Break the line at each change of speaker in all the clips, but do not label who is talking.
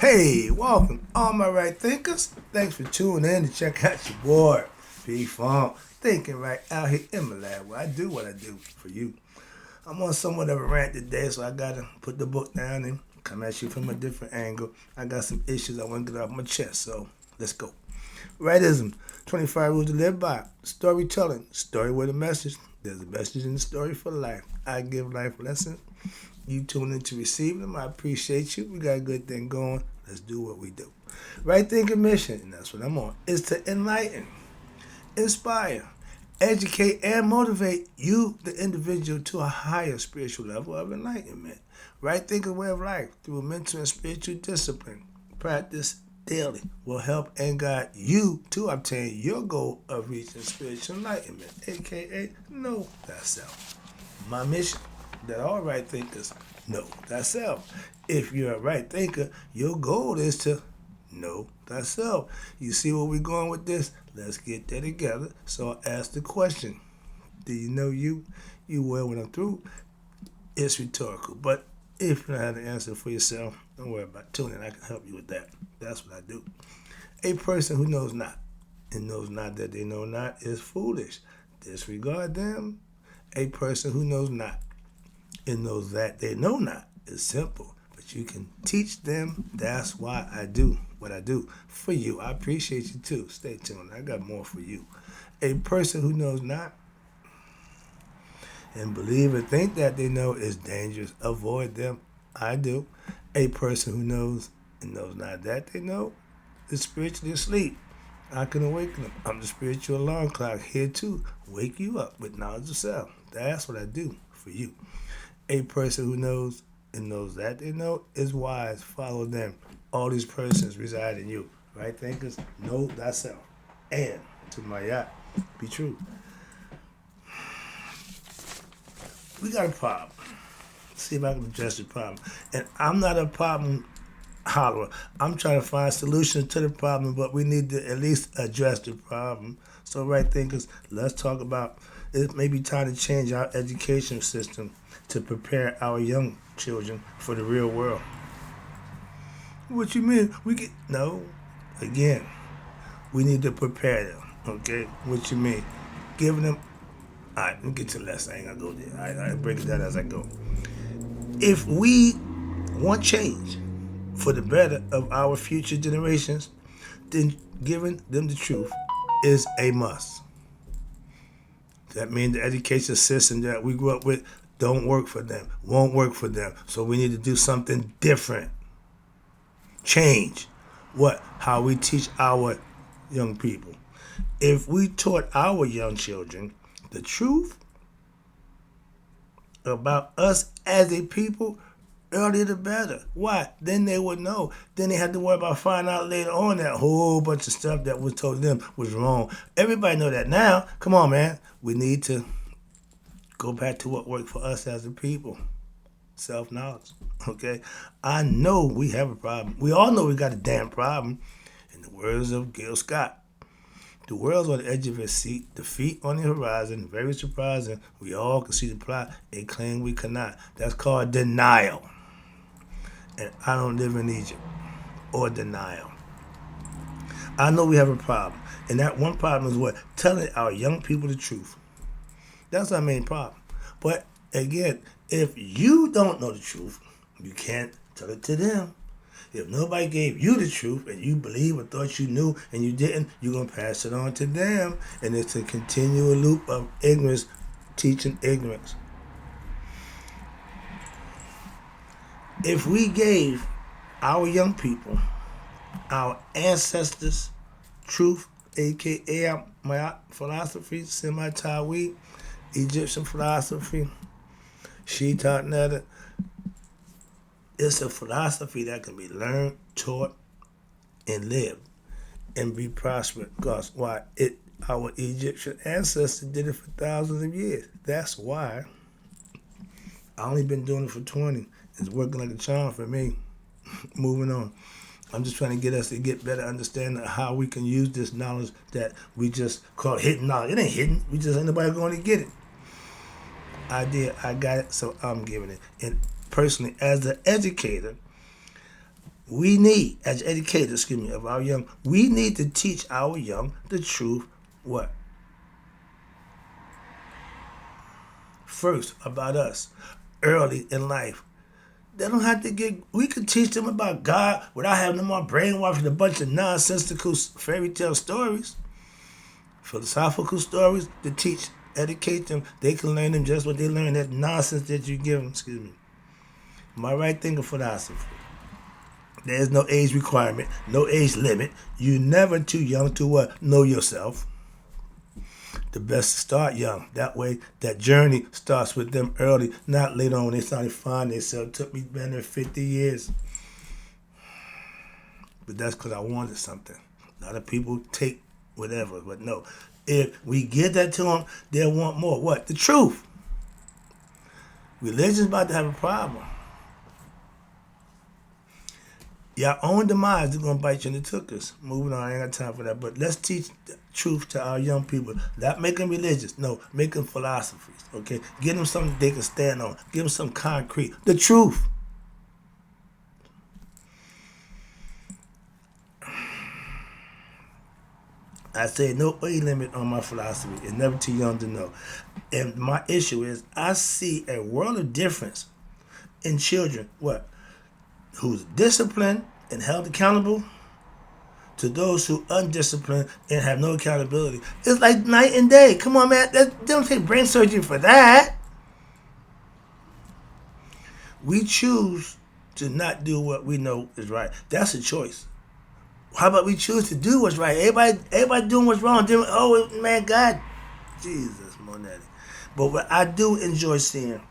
Hey, welcome, all my right thinkers. Thanks for tuning in to check out your boy, P-Funk. Thinking right out here in my lab where I do what I do for you. I'm on somewhat of a rant today, so I gotta put the book down and come at you from a different angle. I got some issues I want to get off my chest, so let's go. Rightism, 25 rules to live by. Storytelling, story with a message. There's a message in the story for life. I give life lessons. You tune in to receive them. I appreciate you. We got a good thing going. Let's do what we do. Right thinking mission, and that's what I'm on, is to enlighten, inspire, educate, and motivate you, the individual, to a higher spiritual level of enlightenment. Right thinking way of life through mental and spiritual discipline. Practice daily will help and guide you to obtain your goal of reaching spiritual enlightenment, aka know thyself. My mission that all right thinkers know thyself. If you're a right thinker, your goal is to know thyself. You see where we're going with this? Let's get there together. So I'll ask the question. Do you know you? You will when I'm through. It's rhetorical. But if you don't have the answer for yourself, don't worry about it. Tune in. I can help you with that. That's what I do. A person who knows not and knows not that they know not is foolish. Disregard them. A person who knows not and knows that they know not is simple, but you can teach them. That's why I do what I do for you. I appreciate you too. Stay tuned. I got more for you. A person who knows not and believe and think that they know is dangerous. Avoid them. I do. A person who knows and knows not that they know is spiritually asleep. I can awaken them. I'm the spiritual alarm clock here to wake you up with knowledge of self. That's what I do for you. A person who knows and knows that they know is wise. Follow them. All these persons reside in you. Right thinkers, know thyself. And to my yacht, be true. We got a problem. See if I can address the problem. And I'm not a problem hollerer. I'm trying to find solutions to the problem, but we need to at least address the problem. So right thinkers, let's talk about it. May be time to change our education system to prepare our young children for the real world. What you mean? No. Again, we need to prepare them. Okay? What you mean? Giving them. All right, let me get to the lesson. I ain't gonna go there. I break it down as I go. If we want change for the better of our future generations, then giving them the truth is a must. That means the education system that we grew up with don't work for them, won't work for them. So we need to do something different. Change what? How we teach our young people. If we taught our young children the truth about us as a people, earlier the better. Why? Then they would know. Then they had to worry about finding out later on that whole bunch of stuff that was told them was wrong. Everybody know that now. Come on, man. We need to go back to what worked for us as a people. Self-knowledge. Okay? I know we have a problem. We all know we got a damn problem. In the words of Gil Scott, the world's on the edge of its seat, the feet on the horizon, very surprising. We all can see the plot and claim we cannot. That's called denial. And I don't live in Egypt or denial. I know we have a problem. And that one problem is what? Telling our young people the truth. That's our main problem. But again, if you don't know the truth, you can't tell it to them. If nobody gave you the truth and you believe or thought you knew and you didn't, you're going to pass it on to them. And it's a continual loop of ignorance, teaching ignorance. If we gave our young people, our ancestors, truth, a.k.a. my philosophy, semi-Tawi, Egyptian philosophy, she taught that it's a philosophy that can be learned, taught, and lived, and be prosperous. Because why? Our Egyptian ancestors did it for thousands of years. That's why I only been doing it for 20. It's working like a charm for me. Moving on. I'm just trying to get us to get better understanding of how we can use this knowledge that we just call hidden knowledge. It ain't hidden. We just ain't nobody going to get it. I did. I got it, so I'm giving it. And personally, as an educator, We need, as educators, of our young, we need to teach our young the truth. What? First, about us, early in life. They don't have to we could teach them about God without having them all brainwashed with a bunch of nonsensical fairy tale stories, philosophical stories to teach, educate them. They can learn them just what they learn, that nonsense that you give them, Am I right? Thinking philosophy. There's no age requirement, no age limit. You're never too young to what? Know yourself. The best to start young. That way, that journey starts with them early, not later on when they start to find themselves. It took me better than 50 years. But that's because I wanted something. A lot of people take whatever, but no. If we give that to them, they'll want more. What? The truth. Religion's about to have a problem. Your own demise is going to bite you in the tuchus. Moving on, I ain't got time for that. But let's teach the truth to our young people. Not make them religious. No, make them philosophies. Okay? Give them something they can stand on. Give them some concrete. The truth. I say no age limit on my philosophy. It's never too young to know. And my issue is I see a world of difference in children. What? Who's disciplined and held accountable to those who undisciplined and have no accountability. It's like night and day. Come on, man. They don't take brain surgery for that. We choose to not do what we know is right. That's a choice. How about we choose to do what's right? Everybody doing what's wrong. Oh, man, God. Jesus, Monetti. But what I do enjoy seeing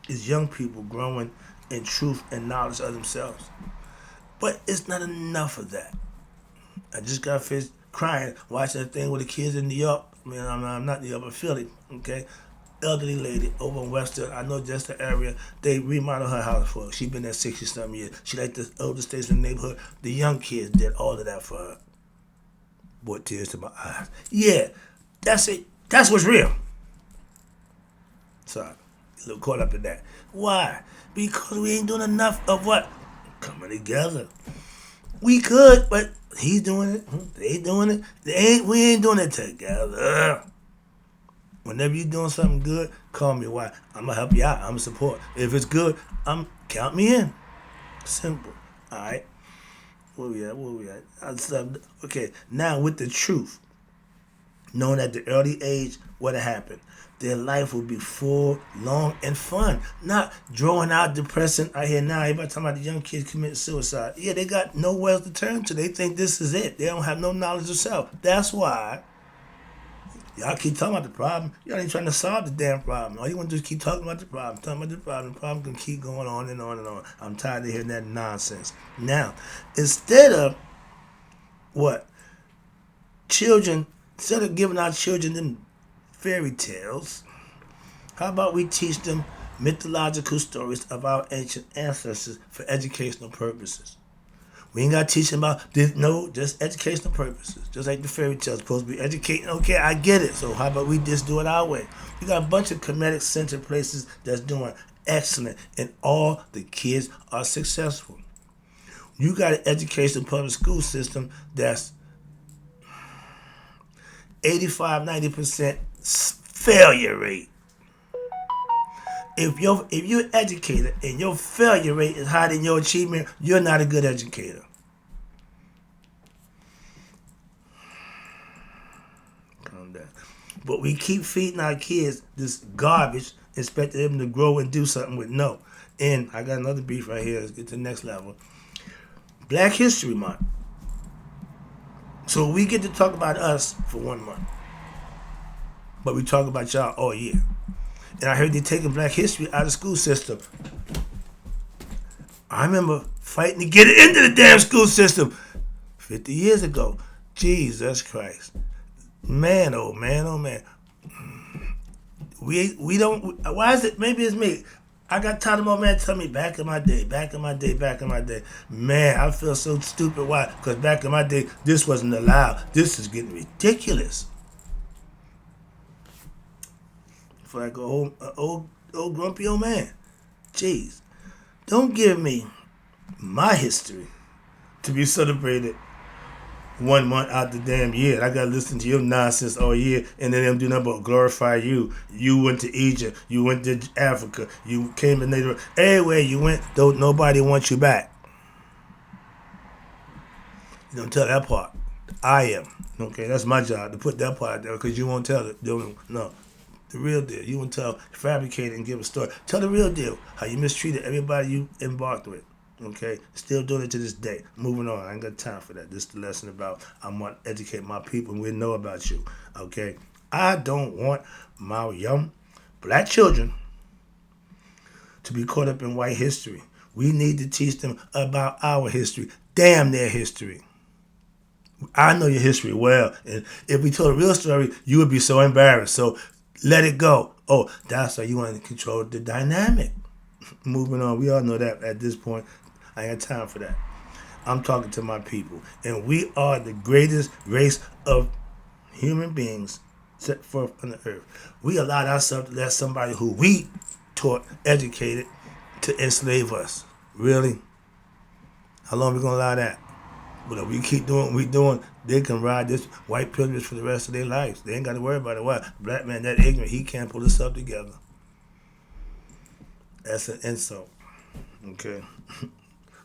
is young people growing in truth and knowledge of themselves. But it's not enough of that. I just got finished crying watching that thing with the kids in New York. I mean, I'm not New York, but Philly, okay? Elderly lady over in Western, I know just the area. They remodeled her house for her. She been there 60-something years. She like the older states in the neighborhood. The young kids did all of that for her. Brought tears to my eyes. Yeah, that's it. That's what's real. Sorry, a little caught up in that. Why? Because we ain't doing enough of what? Coming together. We could, but he's doing it. They doing it. We ain't doing it together. Whenever you're doing something good, call me. Why? I'm going to help you out. I'm going to support. If it's good, count me in. Simple. All right? Where we at? Okay, now with the truth, knowing at the early age what happened, their life will be full, long, and fun. Not drawing out, depressing. I hear now everybody talking about the young kids committing suicide. Yeah, they got nowhere else to turn to. They think this is it. They don't have no knowledge of self. That's why y'all keep talking about the problem. Y'all ain't trying to solve the damn problem. All you want to do is keep talking about the problem. Talking about the problem. The problem can keep going on and on and on. I'm tired of hearing that nonsense. Now, instead of what? Instead of giving our children them fairy tales, how about we teach them mythological stories of our ancient ancestors for educational purposes? We ain't got to teach them about this, no, just educational purposes. Just like the fairy tales supposed to be educating. Okay, I get it. So how about we just do it our way? We got a bunch of comedic center places that's doing excellent, and all the kids are successful. You got an educational public school system that's 85-90% failure rate. If you're an educator and your failure rate is higher than your achievement, you're not a good educator. Calm down. But we keep feeding our kids this garbage, expecting them to grow and do something with no. And I got another beef right here. Let's get to the next level. Black History Month. So we get to talk about us for 1 month. But we talk about y'all all year. And I heard they're taking Black history out of the school system. I remember fighting to get it into the damn school system 50 years ago. Jesus Christ. Man, oh man, oh man. We don't, why is it, maybe it's me. I got tired of my man telling me back in my day. Man, I feel so stupid. Why? Because back in my day, this wasn't allowed. This is getting ridiculous. I feel like an old grumpy old man. Jeez. Don't give me my history. to be celebrated 1 month out the damn year. I gotta listen to your nonsense all year, and then them do nothing but glorify you. You went to Egypt, you went to Africa, you came to Native. Anywhere you went, don't nobody wants you back. You don't tell that part. I am. Okay, that's my job to put that part out there because you won't tell it. No, the real deal. You won't tell, fabricate it and give a story. Tell the real deal. How you mistreated everybody you embarked with. Okay, still doing it to this day. Moving on. I ain't got time for that. This is the lesson about I want to educate my people and we know about you. Okay, I don't want my young black children to be caught up in white history. We need to teach them about our history. Damn their history. I know your history well, and if we told a real story, you would be so embarrassed. So let it go. Oh, that's why you want to control the dynamic. Moving on. We all know that at this point. I ain't got time for that. I'm talking to my people, and we are the greatest race of human beings set forth on the earth. We allowed ourselves to let somebody who we taught, educated, to enslave us. Really? How long are we going to allow that? But if we keep doing what we're doing, they can ride this white privilege for the rest of their lives. They ain't got to worry about it. Why? Black man that ignorant, he can't pull himself together. That's an insult. Okay?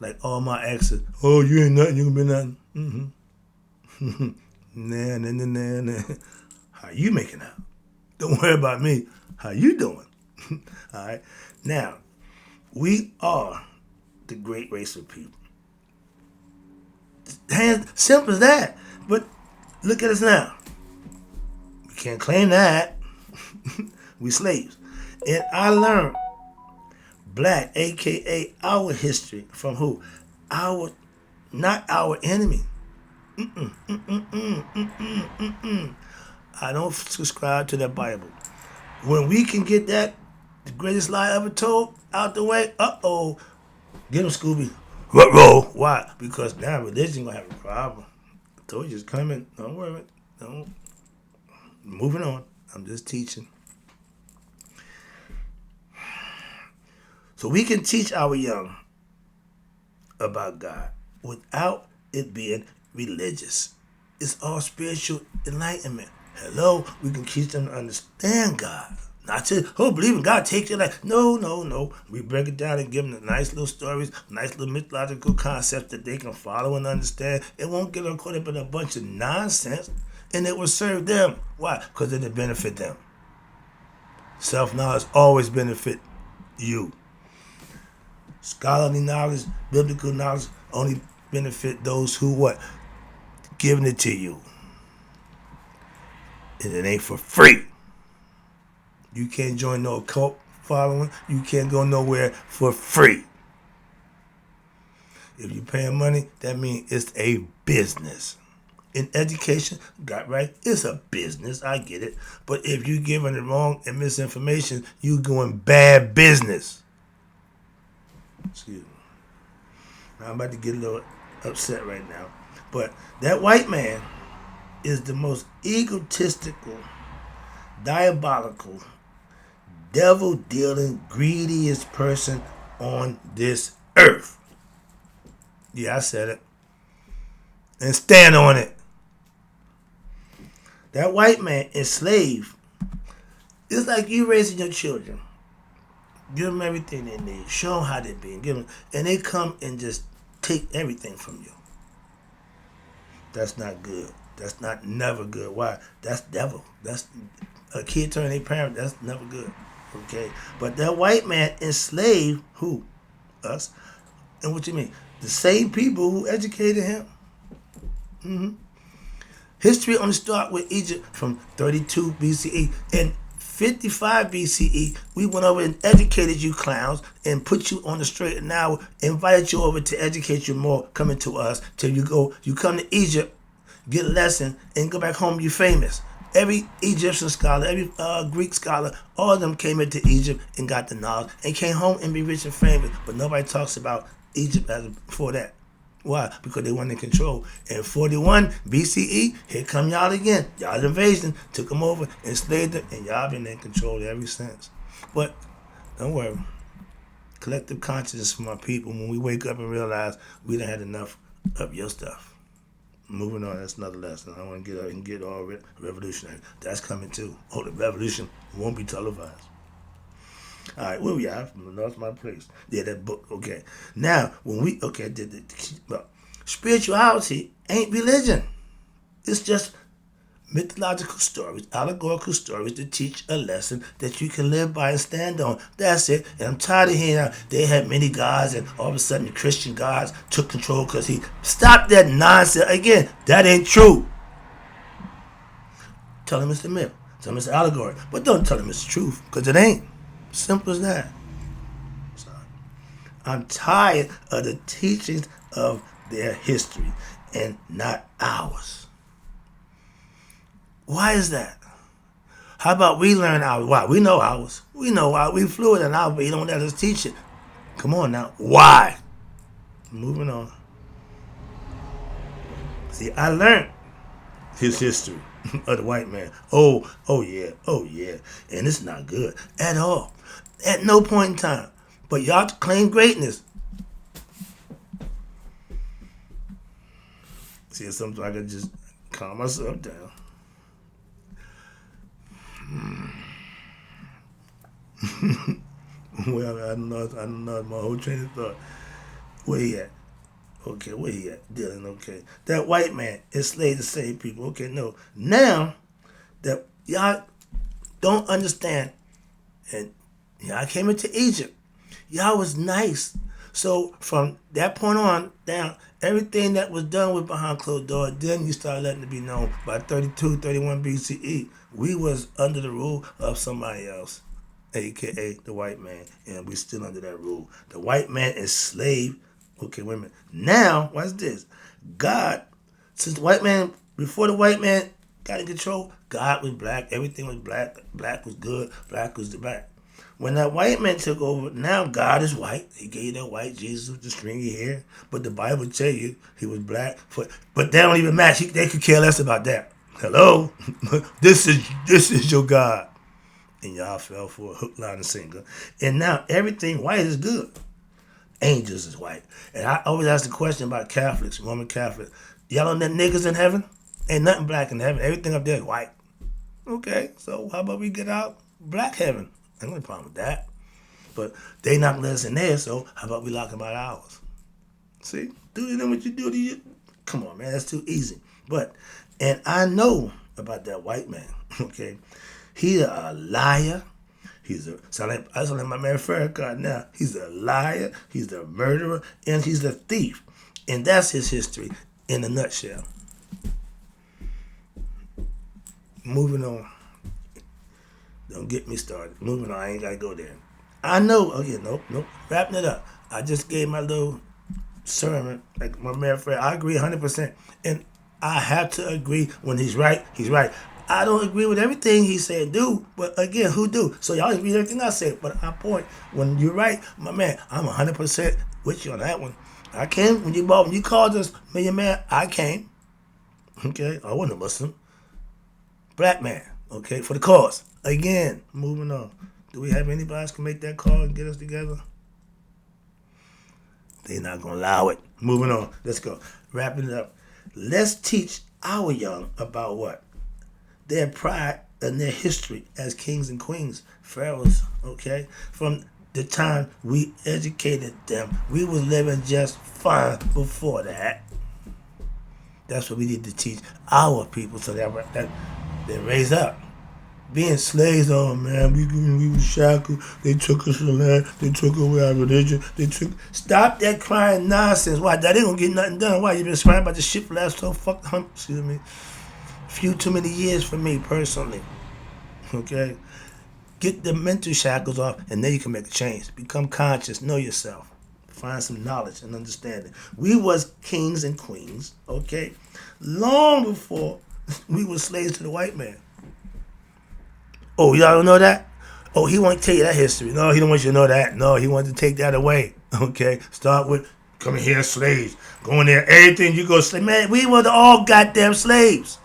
Like all my exes. Oh, you ain't nothing, you can be nothing. Mm-hmm. Nah. How you making out? Don't worry about me. How you doing? All right? Now, we are the great race of people. Simple as that. But look at us now. We can't claim that. We slaves. And I learned black, a.k.a. our history, from who? Not our enemy. I don't subscribe to that Bible. When we can get that, the greatest lie ever told, out the way, get him, Scooby. Roll. Why? Because now religion gonna have a problem. I told you it's coming. Don't worry. Don't. Moving on. I'm just teaching. So we can teach our young about God without it being religious. It's all spiritual enlightenment. Hello, we can teach them to understand God. Not to, believe in God, take your life. No. We break it down and give them the nice little stories, nice little mythological concepts that they can follow and understand. It won't get them caught up in a bunch of nonsense, and it will serve them. Why? Because it'll benefit them. Self-knowledge always benefit you. Scholarly knowledge, biblical knowledge only benefit those who what? Giving it to you. And it ain't for free. You can't join no cult following. You can't go nowhere for free. If you're paying money, that means it's a business. In education, got right, it's a business. I get it. But if you're giving it wrong and misinformation, you're doing bad business. Excuse me. I'm about to get a little upset right now. But that white man is the most egotistical, diabolical, devil-dealing, greediest person on this earth. Yeah, I said it. And stand on it. That white man enslaved. It's like you raising your children. Give them everything they need. Show them how they be. And they come and just take everything from you. That's not good. That's never good. Why? That's devil. That's a kid turning their parent. That's never good. Okay? But that white man enslaved who? Us. And what you mean? The same people who educated him. Mm-hmm. History only starts with Egypt from 32 BCE. In 55 BCE, we went over and educated you clowns and put you on the straight and narrow, invited you over to educate you more, coming to us, till you come to Egypt, get a lesson, and go back home, you famous. Every Egyptian scholar, every Greek scholar, all of them came into Egypt and got the knowledge and came home and be rich and famous. But nobody talks about Egypt as before that. Why? Because they weren't in control. In 41 BCE, here come y'all again. Y'all invasion, took them over, enslaved them, and y'all been in control ever since. But don't worry. Collective consciousness from our people, when we wake up and realize we done had enough of your stuff. Moving on, that's another lesson. I want to get up and get all revolutionary. That's coming too. Oh, the revolution won't be televised. All right, where we at? I lost my place. Yeah, that book. Okay. Now, when we, spirituality ain't religion. It's just mythological stories, allegorical stories to teach a lesson that you can live by and stand on. That's it. And I'm tired of hearing they had many gods and all of a sudden the Christian gods took control because he... Stop that nonsense. Again, that ain't true. Tell him it's the myth. Tell him it's the allegory. But don't tell him it's the truth because it ain't. Simple as that. Sorry. I'm tired of the teachings of their history and not ours. Why is that? How about we learn ours? Why? We know ours. We know why. We fluent in ours, but you don't let us teach it. Come on now. Why? Moving on. See, I learned his history of the white man. Oh yeah. And it's not good at all. At no point in time. But y'all claim greatness. See, sometimes I can just calm myself down. Well, I don't know my whole train of thought. Where he at? Okay, where he at? Dylan, okay. That white man enslaved the same people. Okay, no. Now that y'all don't understand, and y'all came into Egypt, y'all was nice. So from that point on down, everything that was done was behind closed doors. Then you start letting it be known by 32, 31 BCE. We was under the rule of somebody else, a.k.a. the white man, and we still under that rule. The white man enslaved, okay, wait a minute. Now, what's this? God, since the white man, before the white man got in control, God was black, everything was black, black was good, black was the black. When that white man took over, now God is white. He gave you that white Jesus with the stringy hair, but the Bible tell you he was black. But they don't even match. They could care less about that. Hello, this is your God, and y'all fell for a hook, line, and sinker. And now everything white is good. Angels is white. And I always ask the question about Catholics, Roman Catholics. Y'all know that niggas in heaven? Ain't nothing black in heaven. Everything up there is white. Okay, so how about we get out black heaven? I ain't no problem with that. But they not gonna let us in there, so how about we lock them out ours? See? Do to them what you do to you. Come on, man, that's too easy. And I know about that white man, okay? He's a liar. I sound like my man Farrakhan now. He's a liar, he's a murderer, and he's a thief. And that's his history in a nutshell. Moving on. Don't get me started. Moving on, I ain't got to go there. I know, nope. Wrapping it up. I just gave my little sermon, like my man Fred. I agree 100%. And I have to agree when he's right, he's right. I don't agree with everything he said do, but again, who do? So y'all agree with everything I said. But I point, when you're right, my man, I'm 100% with you on that one. I came, when you called us Million Man, I came. Okay, I wasn't a Muslim. Black man, okay, for the cause. Again, moving on. Do we have anybody else can make that call and get us together? They're not going to allow it. Moving on. Let's go. Wrapping it up. Let's teach our young about what? Their pride and their history as kings and queens, pharaohs, okay? From the time we educated them, we was living just fine before that. That's what we need to teach our people so that they raise up. Being slaves, oh man, we were shackled. They took us from land. They took away our religion. Stop that crying nonsense. Why? That ain't gonna get nothing done. Why? You been crying about this shit for the last few too many years for me personally. Okay, get the mental shackles off, and then you can make a change. Become conscious. Know yourself. Find some knowledge and understanding. We was kings and queens. Okay, long before we were slaves to the white man. Oh, y'all don't know that? Oh, he won't tell you that history. No, he don't want you to know that. No, he wants to take that away. Okay? Start with coming here slaves. Going there, everything you go slave. Man, we were all goddamn slaves.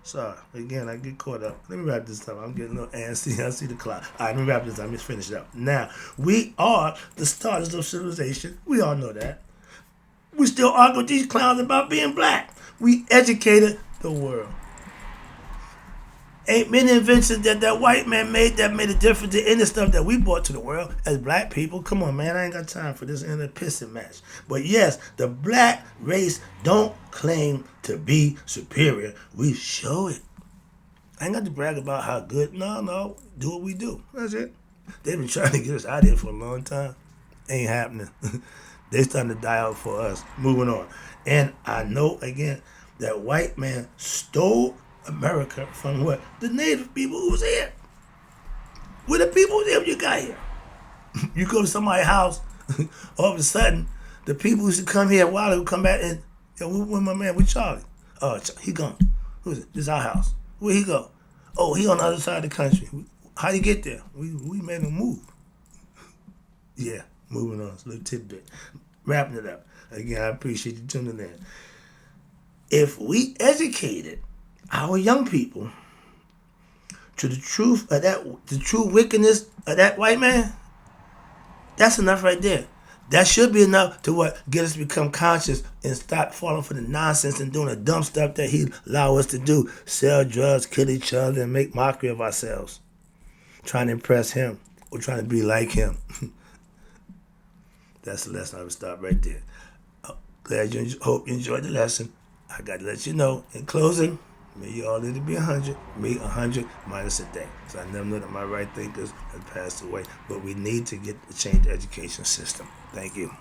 Sorry. Again, I get caught up. Let me wrap this up. I'm getting a little antsy. I see the clock. All right, let me wrap this up. Let me finish it up. Now, we are the starters of civilization. We all know that. We still argue with these clowns about being black. We educated the world. Ain't many inventions that white man made that made a difference in any stuff that we brought to the world as black people. Come on, man, I ain't got time for this in a pissing match. But yes, the black race don't claim to be superior. We show it. I ain't got to brag about how good. No, do what we do. That's it. They've been trying to get us out of here for a long time. Ain't happening. They starting to die out for us. Moving on. And I know, again, that white man stole America from what? The native people who was here. We're the people who you got here. You go to somebody's house, all of a sudden, the people who should come here a while ago come back and, where my man, with Charlie? Oh, he gone. Who's it? This is our house. Where he go? Oh, he on the other side of the country. How you get there? We made him move. Yeah, moving on. It's a little tidbit. Wrapping it up. Again, I appreciate you tuning in. If we educated our young people to the truth of the true wickedness of that white man, that's enough right there. That should be enough to get us to become conscious and stop falling for the nonsense and doing the dumb stuff that he allow us to do. Sell drugs, kill each other, and make mockery of ourselves. Trying to impress him or trying to be like him. That's the lesson. I would stop right there. Hope you enjoyed the lesson. I got to let you know, in closing, may you all live to be 100, me 100 minus a day. So I never know that my right thinkers have passed away, but we need to change the education system. Thank you.